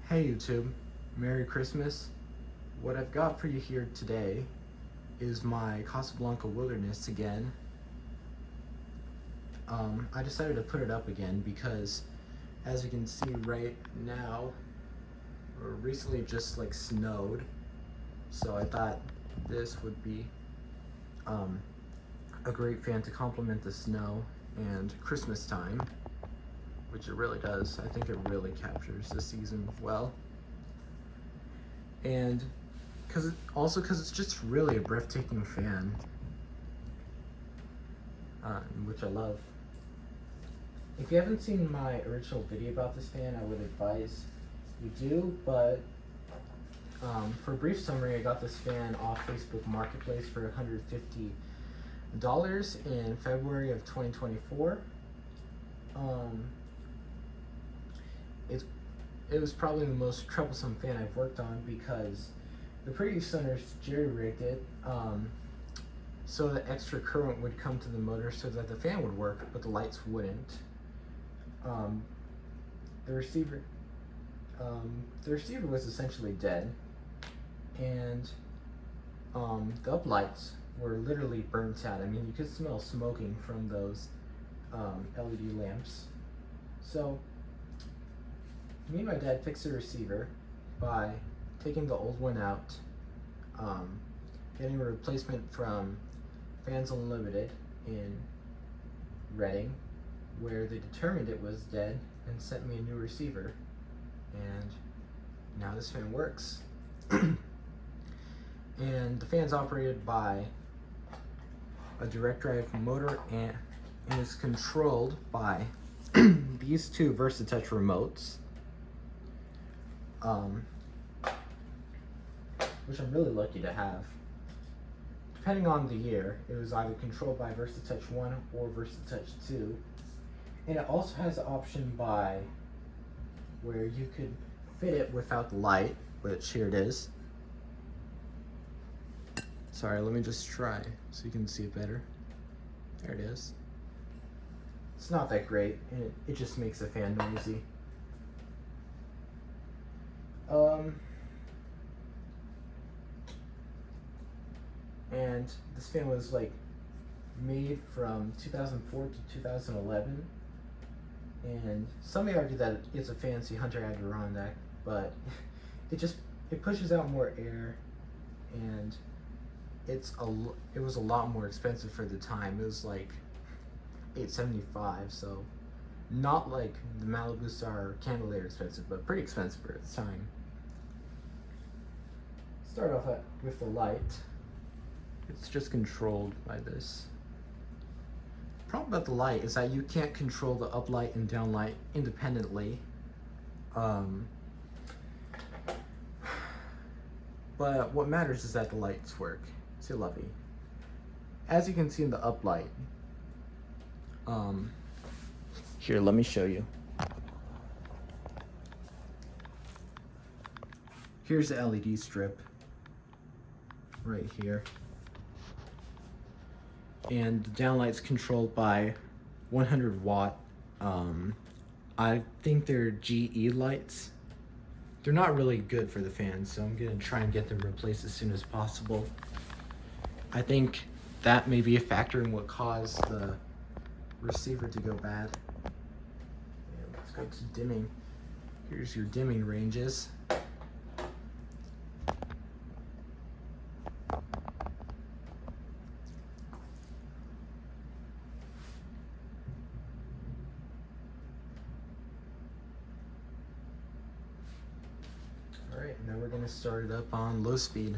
Hey YouTube, Merry Christmas. What I've got for you here today is my Casablanca wilderness again. I decided to put it up again because, as you can see right now, recently just snowed, so I thought this would be a great fan to complement the snow and Christmas time, which it really does. I think it really captures the season well. And because it's just really a breathtaking fan, which I love. If you haven't seen my original video about this fan, I would advise you do, but for a brief summary, I got this fan off Facebook Marketplace for $150 in February of 2024. It was probably the most troublesome fan I've worked on because the previous owners jerry-rigged it so that extra current would come to the motor so that the fan would work, but the lights wouldn't. The receiver was essentially dead, and the uplights were literally burnt out. I mean, you could smell smoking from those LED lamps. So me and my dad fixed the receiver by taking the old one out, getting a replacement from Fans Unlimited in Reading, where they determined it was dead and sent me a new receiver, and now this fan works. And the fan's operated by a direct drive motor and is controlled by these two VersaTouch remotes, which I'm really lucky to have. Depending on the year, it was either controlled by VersaTouch 1 or VersaTouch 2. And it also has an option by where you could fit it without the light, which here it is. Sorry, let me just try so you can see it better. There it is. It's not that great, and it just makes the fan noisy. And this fan was made from 2004 to 2011, and some may argue that it's a fancy Hunter Adirondack, but it pushes out more air, and it was a lot more expensive for the time. It was like $875, so not like the Malibu Star or Candelaire expensive, but pretty expensive for its time. Start off with the light. It's just controlled by this. The problem about the light is that you can't control the uplight and downlight independently. But what matters is that the lights work. C'est la vie. As you can see in the uplight, here, let me show you. Here's the LED strip right here. And the downlight's controlled by 100 watt. I think they're GE lights. They're not really good for the fans, so I'm gonna try and get them replaced as soon as possible. I think that may be a factor in what caused the receiver to go bad. Yeah, let's go to dimming. Here's your dimming ranges. Alright, now we're going to start it up on low speed.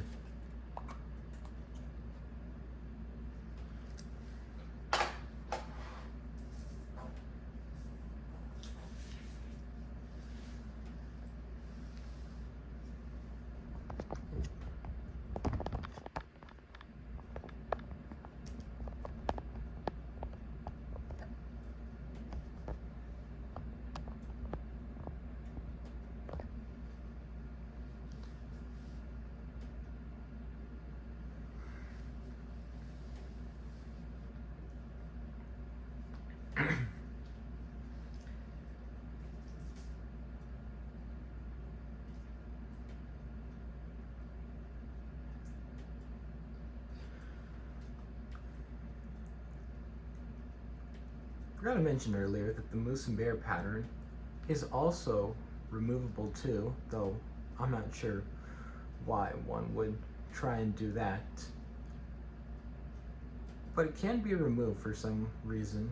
Forgot to mention earlier that the moose and bear pattern is also removable too, though I'm not sure why one would try and do that. But it can be removed for some reason.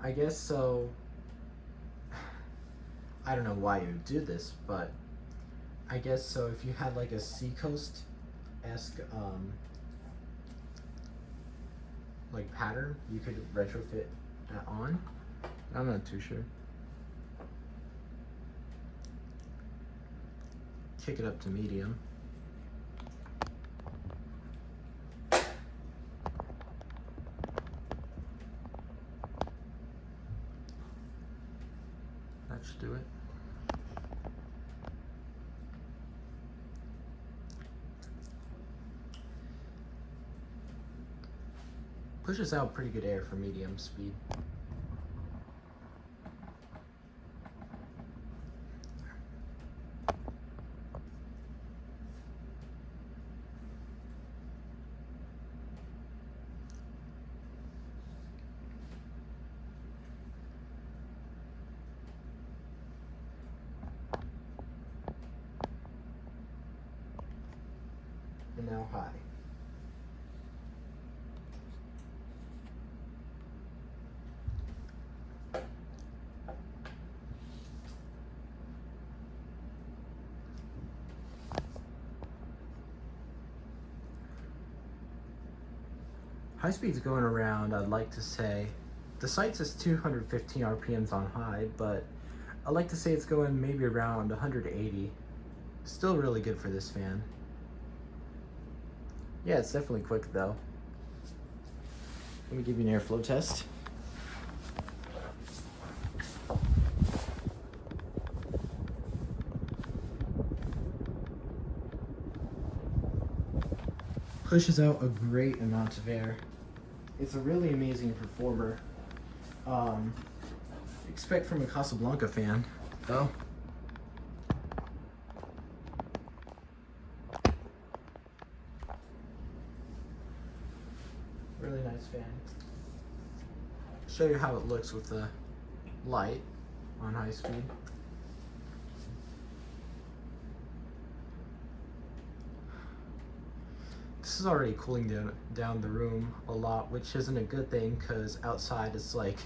I guess so. I don't know why you would do this, but I guess so if you had like a seacoast-esque like pattern, you could retrofit that on. I'm not too sure. Kick it up to medium. That should do it. Pushes out pretty good air for medium speed. And now high. High speed's going around, I'd like to say, the site says 215 RPMs on high, but I'd like to say it's going maybe around 180. Still really good for this fan. Yeah, it's definitely quick though. Let me give you an airflow test. Pushes out a great amount of air. It's a really amazing performer. Expect from a Casablanca fan, though. Really nice fan. Show you how it looks with the light on high speed. This is already cooling down the room a lot, which isn't a good thing because outside it's like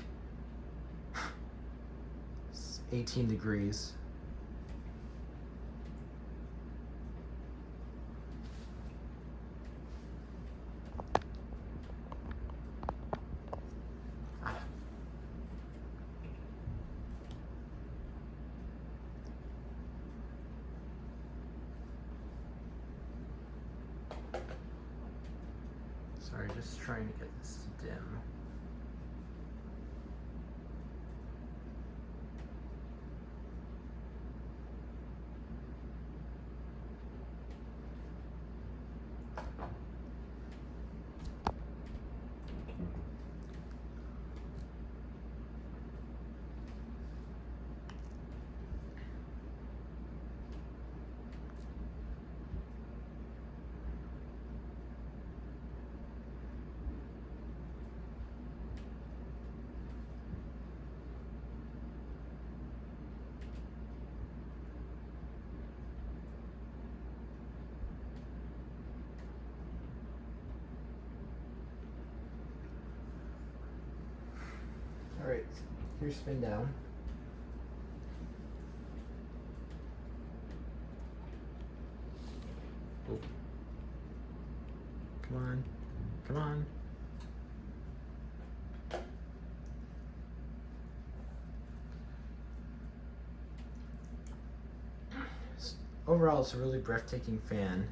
18 degrees. Sorry, just trying to get this dim. All right, here's spin down. Oh. Come on, come on. Overall, it's a really breathtaking fan,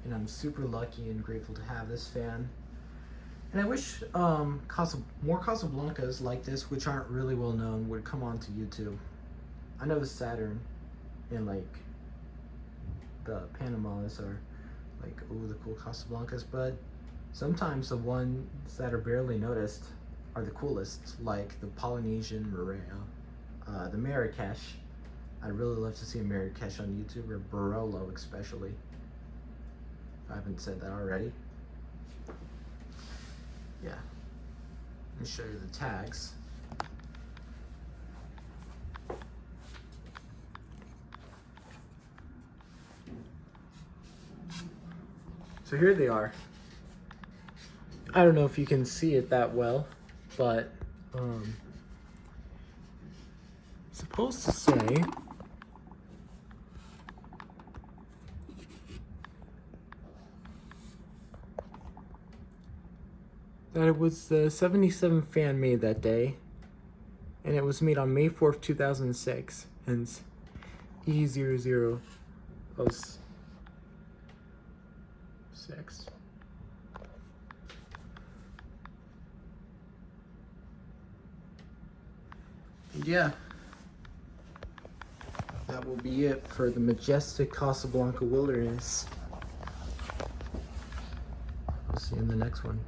and I'm super lucky and grateful to have this fan. And I wish more Casablancas like this, which aren't really well known, would come onto YouTube. I know the Saturn and like the Panamas are like, ooh, the cool Casablancas, but sometimes the ones that are barely noticed are the coolest, like the Polynesian Maria, the Marrakesh. I'd really love to see a Marrakesh on YouTube, or Barolo especially. I haven't said that already. Yeah, Let me show you the tags. So here they are. I don't know if you can see it that well, but it's supposed to say that it was the 77 fan made that day, and it was made on May 4th, 2006, hence E0006. Yeah, that will be it for the majestic Casablanca wilderness. I'll see you in the next one.